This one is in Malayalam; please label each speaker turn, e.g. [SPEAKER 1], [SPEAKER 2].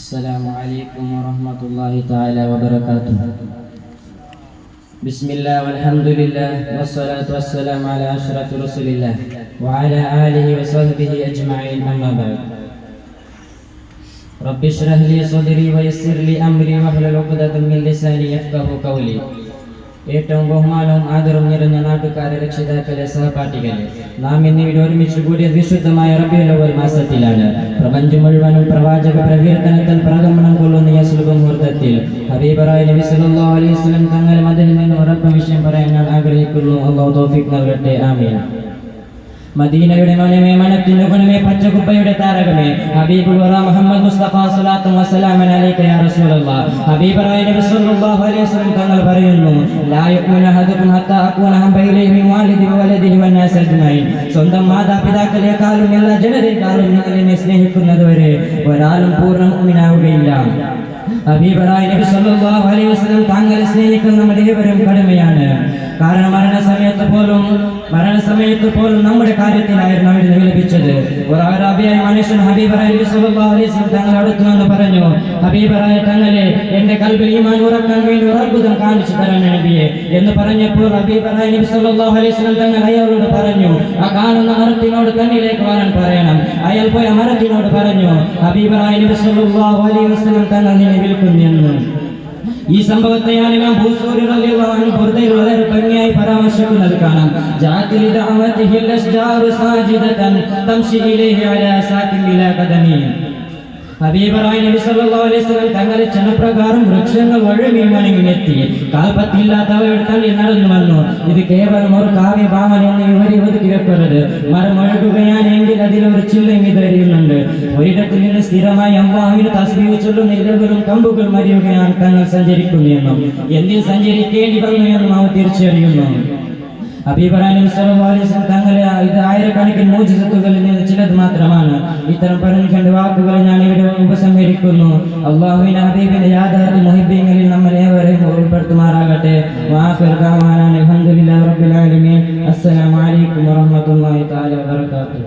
[SPEAKER 1] السلام عليكم ورحمة الله تعالى وبركاته. بسم الله والحمد لله والصلاة والسلام على أشرف رسول الله وعلى آله وصحبه أجمعين، أما بعد. رب اشرح لي صدري ويسر لي أمري واحلل عقدة من لساني يفقهوا قولي. ഏറ്റവും ബഹുമാനവും ആദരവും നിറഞ്ഞ നാട്ടുകാരെ, രക്ഷിതാക്കളെ, സഹപാഠികളെ, നാം ഇന്നിവിടെ ഒരുമിച്ച് കൂടിയ വിശുദ്ധമായ റബീഉൽ അവ്വൽ മാസത്തിലാണ്. പ്രപഞ്ചം മുഴുവനും പ്രവാചക പ്രകീർത്തനത്തിൽ പ്രകമ്പനം കൊള്ളുന്ന ഈ സുബഹുമുഹൂർത്തത്തിൽ ഹബീബായ നബി സല്ലല്ലാഹു അലൈഹി വസല്ലം തങ്ങൾ മദീനയിൽ നിന്ന് ഉറപ്പ് വിഷയം പറയാൻ ഞാൻ ആഗ്രഹിക്കുന്നു. അല്ലാഹു തൗഫീഖ് നൽകട്ടെ, ആമീൻ. മദീനയുടെ മനമേ, മനത്തിന്റെ ഗുണമേ, പച്ചക്കുപ്പയുടെ താരകമേ, ഹബീബുൽ വറ മുഹമ്മദ് മുസ്തഫ സ്വല്ലല്ലാഹു വസല്ലം അലൈക യാ റസൂലല്ലാഹ്. ഹബീബായ നബി സല്ലല്ലാഹു അലൈഹി വസല്ലം തങ്ങൾ പറയുന്നു, ലാ യുഅ്മിനു അഹദുകും ഹത്താ അകൂന ഹബ്ബ ഇലൈഹി മിൻ വാലിദിഹി വവലദിഹി വന്നാസ് അജ്മഈൻ. സ്വന്തം മാതാപിതാക്കളെക്കാളും എല്ലാ ജനതയെക്കാളും നിങ്ങളെ സ്നേഹിക്കുന്നതുവരെ ഒരാളും പൂർണ്ണ മുഅ്മിനാവുകയില്ല. ഹബീബായ നബി സല്ലല്ലാഹു അലൈഹി വസല്ലം തങ്ങളെ സ്നേഹിക്കുന്ന നമ്മുടെ ഏവരും കടമയാണ്. കാരണം മരണസമയത്ത് പോലും നമ്മുടെ കാര്യത്തിലായിരുന്നു അവർ വിലപിച്ചത്. ഒരു അറാബിയായ മനുഷ്യൻ ഹബീബായ നബി സല്ലല്ലാഹു അലൈഹി വസല്ലം തങ്ങൾ അടുത്തു വന്ന് പറഞ്ഞു, ഹബീബായ തങ്ങളെ, എന്റെ കൽബിൽ ഈമാൻ ഉറക്കാൻ വേണ്ടി ഒരു അത്ഭുതം കാണിച്ചു തരണം നബിയെ എന്ന് പറഞ്ഞപ്പോൾ ഹബീബായ നബി സല്ലല്ലാഹു അലൈഹി വസല്ലം തങ്ങൾ അയാളോട് പറഞ്ഞു, ആ കാണുന്ന മരത്തിനോട് തന്നിലേക്ക് വരാൻ പറയണം. അയാൾ പോയ മരത്തിനോട് പറഞ്ഞു, ഹബീബായ നബി സല്ലല്ലാഹു അലൈഹി വസല്ലം തങ്ങൾ നിന്നെ വിളിക്കുന്നു. ഈ സംഭവത്തെയാണ് ഇമാം ബൂസൂരി റളിയല്ലാഹു അൻഹു ബുർദയിൽ വളരെ ഭംഗിയായി പരാമർശിക്കുന്നത് കാണാം. ജാഅത്തിൽ ദഅവതിഹിൽ അശ്ജാറു സാജിദതൻ തംശി ഇലൈഹി അലാ സാകിൻ ബിലാ ഖദമി. ഹബീബായ നബി സല്ലല്ലാഹു അലൈഹി വസല്ലം തങ്ങളുടെ ക്ഷണപ്രകാരം വൃക്ഷങ്ങൾ വഴുതി വണങ്ങിയെത്തി കാൽപ്പത്തില്ലാത്തവയുടെ തള്ളിൽ നടന്നു വന്നു. ഇത് കേവലം ഒരു കാവ്യഭാവന എന്ന് ഇവരെ ഒതുക്കി വെക്കരുത്. മരം ഒഴുകുകയാണെങ്കിൽ അതിലൊരു ചില്ലം വിതറിയുന്നുണ്ട്. ഒരിടത്തിൽ നിന്ന് സ്ഥിരമായി അല്ലാഹുവിനെ തസ്ബീഹ് ചൊല്ലുന്ന ഇലകളും കമ്പുകൾ മരിയുകയാണ് തങ്ങൾ സഞ്ചരിക്കുന്നു എന്നും എന്തിൽ സഞ്ചരിക്കേണ്ടി വന്നു എന്നും അവർ തിരിച്ചറിയുന്നു. ഹബീബായ നബി സല്ലല്ലാഹു അലൈഹി വസല്ലം തങ്ങളെ ഇത് ആയിരക്കണക്കിന് മോചിതത്തുകളിൽ നിന്ന് ചിലത് മാത്രമാണ്. ഇത്തരം പറഞ്ഞ വാക്കുകൾ ഞാൻ ഇവിടെ ഉപസംഹരിക്കുന്നു. അല്ലാഹുവിന്റെ ഹബീബിന്റെ യാഥാർത്ഥ്യ മുഹിബ്ബീങ്ങളിൽ നമ്മൾ ഏവരെയും ഉൾപ്പെടുത്തുമാറാകട്ടെ. വആഖിറു ദഅവാനാ അൽഹംദുലില്ലാഹി റബ്ബിൽ ആലമീൻ. അസ്സലാമു അലൈക്കും വറഹ്മത്തുള്ളാഹി തആല വബറകാതുഹു.